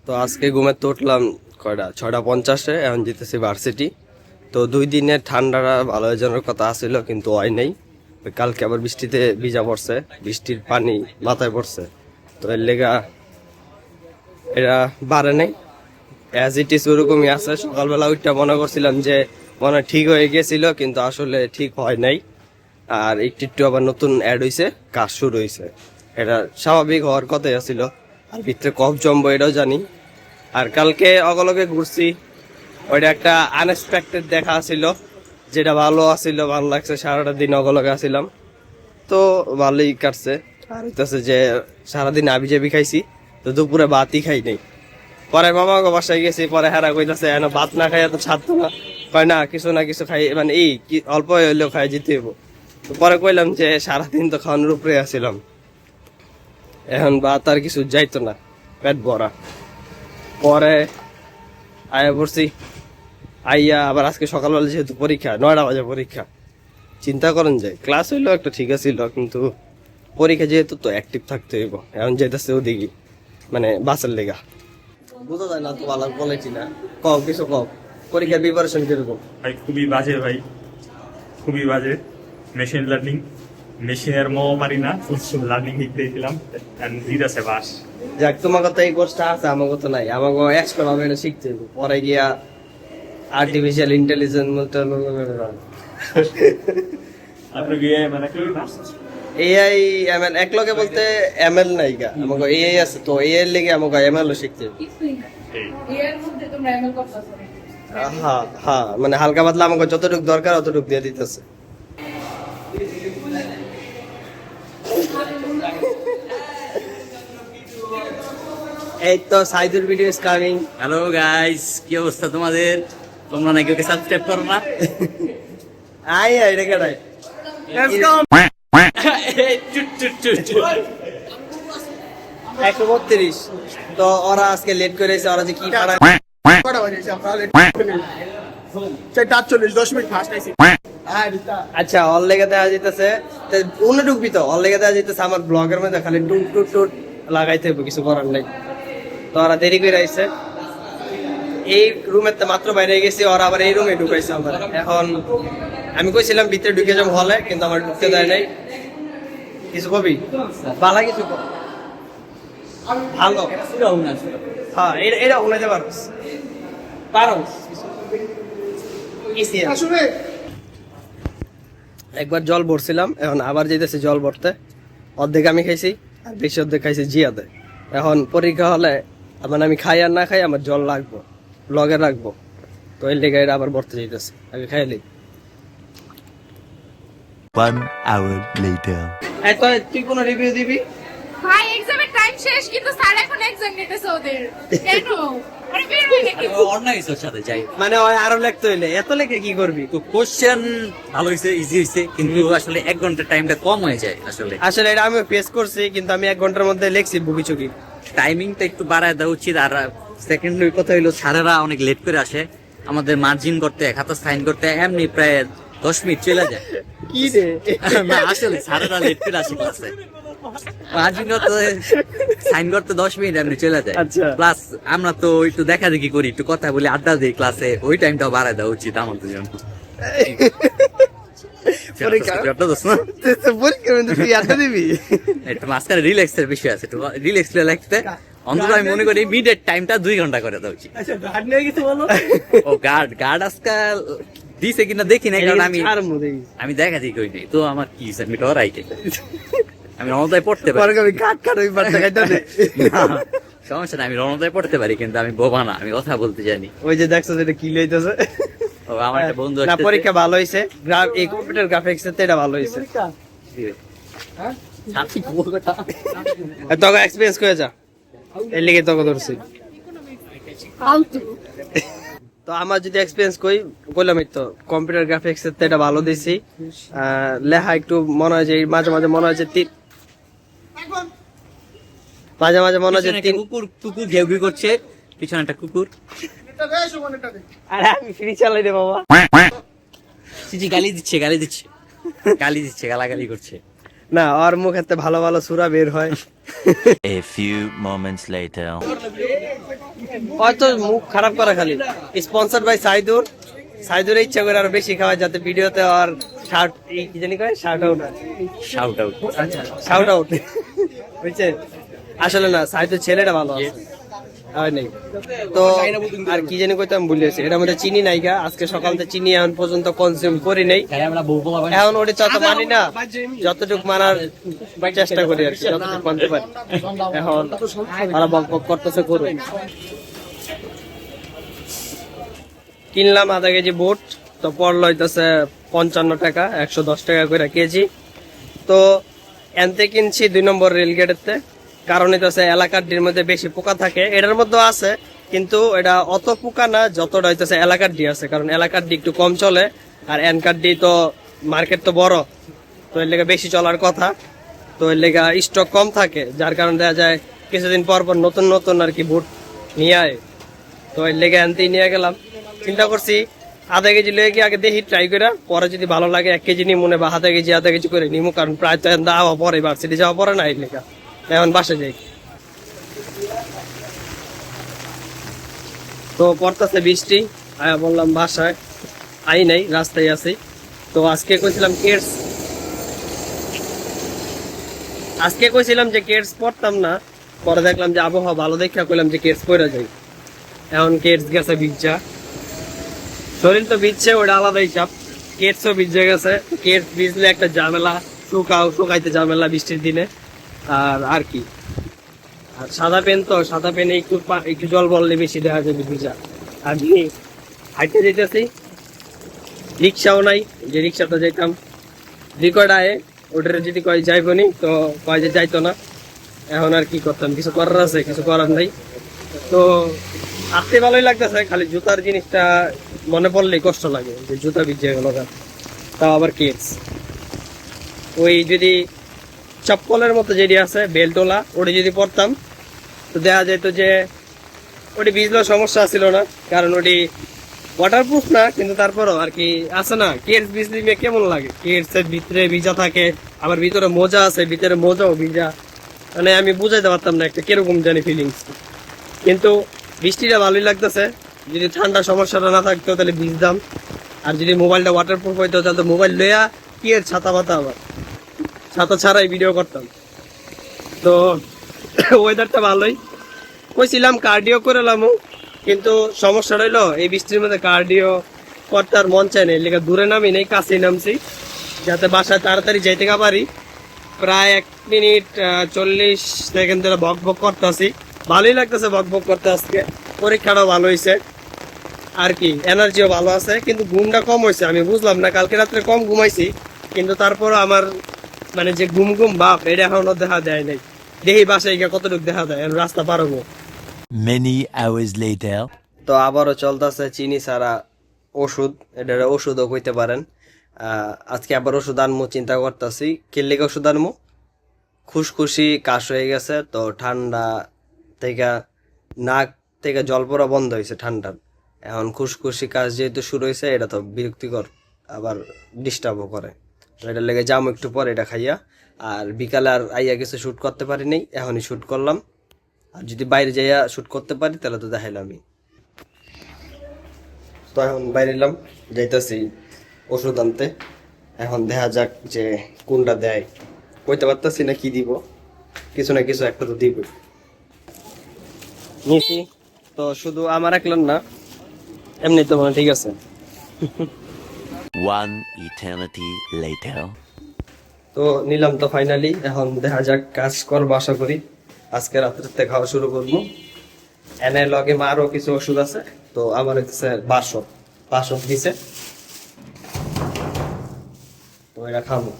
তো আজকে ঘুমের তো উঠলাম কয়টা 6:50-এ, এখন যেতেছি ভার্সিটি। তো 2 দিনের ঠান্ডাটা ভালো হয়ে যাওয়ার কথা আসছিল, কিন্তু হয় নাই। ওই কালকে আবার বৃষ্টিতে ভিজা পড়ছে, বৃষ্টির পানি মাথায় পড়ছে, তো এর লেগা এটা বাড়ে নাই, অ্যাজ ইট ইজ ওরকমই আছে। সকালবেলা ওইটা মনে করছিলাম যে মনে হয় ঠিক হয়ে গেছিল, কিন্তু আসলে ঠিক হয় নাই। আর একটু একটু আবার নতুন অ্যাড হয়েছে, কাজ শুরু হয়েছে। এটা স্বাভাবিক হওয়ার কথাই ছিল। আর ভিতরে কফ জমবো এটাও জানি। আর কালকে অগলকে ঘুরছি, ওইটা একটা আনএক্সপেক্টেড দেখা ছিল, যেটা ভালো আছিল, ভালো লাগছে। সারাটা দিন অগলকে আসিলাম, তো ভালোই কাটছে। আর হইতেছে যে সারাদিন আবি জাবি খাইছি, তো দুপুরে ভাতই খাই নাই। পরে মামাকে বাসায় গেছি, পরে হেরা কইতাছে এন ভাত না খাইয়া তো ছাড়তো না, কয় না কিছু খাই, মানে এই কি অল্প হইলেও খাই যেতে হইব। তো পরে কইলাম যে সারাদিন তো খাওয়ানোর উপরে আসিলাম, এখন ভাত আর কিছু যাইতো না, পেট ভরা। পরে আয়া পড়ছি, আইয়া আবার আজকে সকালবেলা যেহেতু পরীক্ষা, 9টা বাজে পরীক্ষা। চিন্তা করেন যে ক্লাস হইলো একটা ঠিক আছিল, কিন্তু পরীক্ষা যেহেতু তো অ্যাক্টিভ থাকতে হইব। এখন যেতেছে ওদিকে, মানে বাসের লেগা বোঝা যায় না তো ভালো বলেছি না। কম কিছু কম, পরীক্ষার প্রিপারেশন কিরকম? ভাই খুবই বাজে, ভাই খুবই বাজে। মেশিন লার্নিং, মেশিনের মোও পারি না, লার্নিং শিখতেছিলাম দিতেছে বাস। যাক, তোমার কথা এই কোর্সটা আছে, আমার কথা নাই। আমাকে এক্সট্রা ভাবে এটা শিখতে হইব, পরে গিয়া আর্টিফিশিয়াল ইন্টেলিজেন্স আপনি গিয়ে মানে কি এআই এমএল একলগে বলতে এমএল নাই গা, আমাকে এআই আছে, তো এআই এর লেগে আমাকে এমএল শিখতে হইব। হ্যাঁ হ্যাঁ, মানে হালকা পাতলা আমাকে যতটুকু দরকার অতটুকু দিয়ে দিতেছে। এই তো Saidur video is coming. Hello guys, কি অবস্থা তোমাদের? তোমরা নাকি ওকে সাবস্ক্রাইব করো না? আই আই রে কেডাই, লেটস গো। 132। তো ওরা আজকে লেট করে এসে, ওরা যে কি পাড়া আচ্ছা অল লেগে দেওয়া যেতেছে, উনি ঢুকবি তো অল লেগে দেওয়া যেতেছে। আমার ব্লগের মধ্যে খালি টুট টুট টুট লাগাইতে হবে, কিছু করার নাই। তো ওরা দেরি করে আইছে, এই রুমের তো মাত্র বাইরে গেছি, ওরা আবার এই রুমে ঢুকাইছে আমার। এখন আমি কইছিলাম ভিতরে ঢুকে যাবো হলে, কিন্তু আমার ঢুকতে দেয় নাই। কিছু কবি বালা কিছু কর। ভালো হ্যাঁ, এটা উনাইতে পারোস পারোস। একবার জল ভরছিলাম, এখন আবার যেতেছি জল ভরতে। অর্ধেক আমি খাইছি, আর বেশি অর্ধেক খাইছি জিয়াতে। এখন পরীক্ষা হলে মানে আমি খাই আর না খাই, আমার জল লাগবো, লগে রাখবো। তো এই লেগে এটা আবার ভরতে যেতেছে, আগে খাইলি। 1 hour later. তুই কোনো রিভিউ দিবি? ভাই এক্সামের টাইম শেষ, কিন্তু স্যার এখন এক্সাম নিতেছে ওদের। কেন? আরে বের হই নাকি? অর্গানাইজার সাথে যাই। মানে ওই আরো লিখতে হইলে এত লেখে কি করবি? তো কোশ্চেন ভালো হইছে, ইজি হইছে, কিন্তু আসলে 1 ঘন্টা টাইমটা কম হয়ে যায় আসলে এটা আমি ফেস করছি, কিন্তু আমি 1 ঘন্টার মধ্যে লিখছি বুকি চুকি। টাইমিংটা একটু বাড়ায় দেওয়া উচিত। আর সেকেন্ডারি কথা হইলো, স্যারেরা অনেক লেট করে আসে, আমাদের মার্জিন করতে, খাতা সাইন করতে এমনি প্রায় 10 মিনিট চলে যায়। কি রে না আসলে স্যারেরা লেট করে আসে ক্লাসে, মার্জিন করতে, সাইন করতে 10 মিনিট এমনি চলে যায়। আচ্ছা। প্লাস আমরা তো একটু দেখা দেখি করি, একটু কথা বলি, আড্ডা দিই ক্লাসে, ওই টাইমটাও বাড়ায় দেওয়া উচিত আমাদের জন্য। একটু মাঝখানে রিল্যাক্সের বিষয় আছে, একটু রিল্যাক্স লাগতে অন্তত আমি মনে করি মিডের টাইমটা 2 ঘন্টা করে দেওয়া উচিত। ও গার্ড আজকাল দিছে কিনা দেখি না, কারণ আমি দেখা দেখি কই নেই, তো আমার কি আমি ডরাই খেতে, আমি রণদায় পড়তে পারি। সমস্যা না, আমি রণদায় পড়তে পারি, কিন্তু আমি বোবা না, আমি কথা বলতে জানি। ওই যে দেখছো যেটা কি লইতেছে। ও আমার একটা বন্ধু না, পরীক্ষা ভালো হইছে, এই কম্পিউটার গ্রাফিক্স এর এটা ভালো হইছে। তোকে এক্সপেরিয়েন্স করে যা, এর লিগে তোকে ধরছি। তো আমার যদি এক্সপেরিয়েন্স কইলাম, তো কম্পিউটার গ্রাফিক্স এর এটা ভালো দিছি। লেখা একটু মনে হয় যে মাঝে মাঝে মনে হয় যে মাঝে মাঝে মনে হয় যে কুকুর ঘেউ ঘেউ করছে, পিছনে একটা কুকুর। আরে আমি ফ্রি চালাই রে বাবা। গালি দিচ্ছে গালাগালি করছে। না, ওর মুখেতে ভালো ভালো সুরা বের হয়, A few moments later. হয়তো মুখ খারাপ করা খালি স্পন্সর বাই সাইদুর। সাইদুরের ইচ্ছা করে আরো বেশি খাওয়া যাতে ভিডিওতে আর শার্ট কি জানি কয় শার্ট আউট শাউট আউট। আচ্ছা শাউট আউট বুঝছে আসলে না সাইদুর ছেলেটা ভালো আছে হয় নাই তো আর কি জানি কইতাম ভুলেছি এটা মধ্যে চিনি নাই গা আজকে সকাল থেকে চিনি এখন পর্যন্ত কনজিউম করি নাই এখন ওটা যত মানি না যতটুকু মানার চেষ্টা করি আর কি যতটুকু মানতে পারি এখন ওরা বক বক করতেছে করুন কিনলাম আধা কেজি বুট তো পড়লো হইতেছে 55 টাকা 110 টাকা করে কেজি তো এনতে কিনছি 2 নম্বর রেলগেটেতে কারণ হইতেছে এলাকার ডির মধ্যে বেশি পোকা থাকে এটার মধ্যে আছে কিন্তু এটা অত পোকা না যতটা হইতেছে এলাকার ডি আছে কারণ এলাকার ডি একটু কম চলে আর এনকার ডি তো মার্কেট তো বড় তো এর লেগে বেশি চলার কথা তো এর লেগে স্টক কম থাকে যার কারণে দেখা যায় কিছুদিন পর পর নতুন নতুন আর কি বুট নিয়ে আয় তো এর লেগে আনতেই নিয়ে গেলাম চিন্তা করছি আধা কেজি লয়ে গিয়ে আগে দেখি ট্রাই করে পরে যদি ভালো লাগে 1 কেজি নিমু বা আধা কেজি করে নিমু কারণ প্রায় তো আওয়া পরে ভার্সিটি যাওয়া পরে না এর লেগে এখন বাসে যাই তো পড়তেছে বৃষ্টি আয়া বললাম বাসায় আই নাই রাস্তায় আছি তো আজকে কইছিলাম কেটস পড়তাম না পরে দেখলাম যে আবহাওয়া ভালো দেখা কইলাম যে কেটস পড়া যাই এখন কেটস গেছে ভিজা শরীর তো ভিজছে ওটা আলাদাই চাপ কেটসও ভিজে গেছে কেটস ভিজলে একটা ঝামেলা শুকাইতে ঝামেলা বৃষ্টির দিনে আর কি আর সাদা পেনে একটু জল বললে বেশি দেখা যাবে ভিজা আমি হাইটে যেতেছি রিক্সাও নাই যে রিক্সাতে যেতাম রিকর্ড আয়ে ওটার যদি কয় যাইবনি তো কয় যে যাইতো না এখন আর কি করতাম কিছু করার আছে কিছু করার নাই তো আসতে ভালোই লাগতেছে খালি জুতার জিনিসটা মনে পড়লেই কষ্ট লাগে যে জুতা ভিজে গেল তাও আবার কেটস ওই যদি চপ্পলের মতো যেটি আছে বেল্টোলা ওটা যদি পরতাম তো দেখা যেত যে ওটি ভিজলেও সমস্যা ছিল না কারণ ওটি ওয়াটারপ্রুফ না কিন্তু তারপরও আর কি আছে না কেটস ভিজলে কেমন লাগে কেটস এর ভিতরে ভিজা থাকে আবার ভিতরে মোজা আছে ভিতরে মোজাও ভিজা মানে আমি বুঝাইতে পারতাম না একটা কিরকম জানি ফিলিংস কিন্তু বৃষ্টিটা ভালোই লাগতেছে যদি ঠান্ডা সমস্যাটা না থাকতো তাহলে ভিজতাম আর যদি মোবাইলটা ওয়াটারপ্রুফ হইতো তাহলে তো মোবাইল লইয়া কি এর ছাতা পাতা আবার ছাতা ছাড়াই ভিডিও করতাম তো ওয়েদারটা ভালোই কইছিলাম কার্ডিও করে লামু কিন্তু সমস্যা রইলো এই বৃষ্টির মধ্যে কার্ডিও করতে আর মন চায় না এর লেগে দূরে নামি নেই কাছেই নামছি যাতে বাসায় তাড়াতাড়ি যাইতে পারি প্রায় 1 মিনিট 40 সেকেন্ড ধরে বক বক করতেছি ভালোই লাগতেছে বক বক করতে আজকে পরীক্ষাটাও ভালো হয়েছে আর কি এনার্জিও ভালো আছে কিন্তু ঘুমটা কম হয়েছে আমি বুঝলাম না কালকে রাত্রে কম ঘুমাইছি কিন্তু তারপর আমার মানে যে ঘুম ভাব এটা এখনো দেখা দেয় নাই দেখি বাসায় গিয়ে কতটুকু দেখা দেয় রাস্তা পারবো Many hours later. তো আবারও চলতেছে চিনি ছাড়া ওষুধ এটা ওষুধও কইতে পারেন আজকে আবার ওষুধ আনমু চিন্তা করতেছি কি লেগে ওষুধ আনমু খুশখুশি কাশ হয়ে গেছে তো ঠান্ডা থেকে নাক থেকে জল পড়া বন্ধ হয়েছে ঠান্ডার এখন খুশখুশি কাশ যেহেতু শুরু হয়েছে এটা তো বিরক্তিকর আবার ডিস্টার্বও করে তো এটা লেগে যাম একটু পরে এটা খাইয়া আর বিকালে আর আইয়া কিছু শ্যুট করতে পারি নাই এখনই শ্যুট করলাম আর যদি বাইরে যাইয়া শ্যুট করতে পারি তাহলে তো দেখাইলামই তো এখন বাইরে এলাম যাইতেছি ওষুধ আনতে এখন দেখা যাক যে কোনটা দেয় কইতে পারতেছি না কি দিব কিছু না কিছু একটা তো দিব নিছি তো শুধু আমার একলার না এমনি তো মানে ঠিক আছে One eternity later. তো নিলাম তো ফাইনালি এখন দেখা যাক কাজ করবো আশা করি আজকে রাত্রে খাওয়া শুরু করবো এনে লগে আরো কিছু ওষুধ আছে তো আমার হচ্ছে বাসক দিছে তো এটা খাবো